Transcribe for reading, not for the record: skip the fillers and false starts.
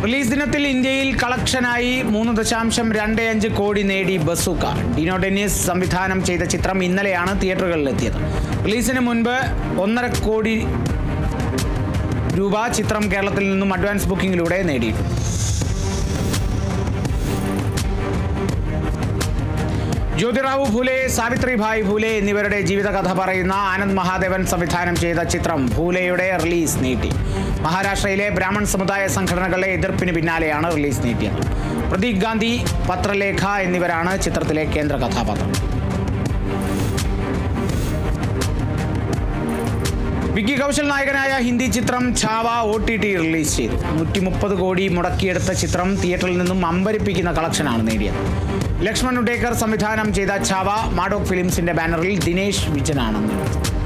Release ദിനത്തിൽ ഇന്ത്യയിൽ കളക്ഷനായി 3.25 കോടി നേടി ബസൂക്ക. ഡിനോ ഡെന്നിസ് സംവിധാനം ചെയ്ത ചിത്രം ഇന്നലെയാണ് തിയേറ്ററുകളിലെത്തിയത്. റിലീസിന് മുൻപ് 1.5 കോടി രൂപ ചിത്രം കേരളത്തിൽ നിന്നും അഡ്വാൻസ് ബുക്കിംഗിലൂടെ നേടിയിട്ടുണ്ട്. ജ്യോതിറാവു ഫൂലെ, സാവിത്രിഭായ് ഫൂലെ എന്നിവരുടെ ജീവിതകഥ പറയുന്ന ആനന്ദ് മഹാദേവൻ സംവിധാനം ചെയ്ത ചിത്രം ഫൂലെയുടെ റിലീസ് നീട്ടി. മഹാരാഷ്ട്രയിലെ ബ്രാഹ്മൺ സമുദായ സംഘടനകളുടെ എതിർപ്പിന് പിന്നാലെയാണ് റിലീസ് നീട്ടിയത്. പ്രതീക് ഗാന്ധി, പത്രലേഖ എന്നിവരാണ് ചിത്രത്തിലെ കേന്ദ്ര കഥാപാത്രം. വിക്കി കൗശൽ നായകനായ ഹിന്ദി ചിത്രം ഛാവ OTT റിലീസ് ചെയ്തു. 130 കോടി മുടക്കിയെടുത്ത ചിത്രം തിയേറ്ററിൽ നിന്നും അമ്പരിപ്പിക്കുന്ന കളക്ഷനാണ് നേടിയത്. ലക്ഷ്മൺ ഉഡേക്കർ സംവിധാനം ചെയ്ത ഛാവ മാഡോക് ഫിലിംസിന്റെ ബാനറിൽ ദിനേശ് വിജനാണ് നിർമ്മിച്ചത്.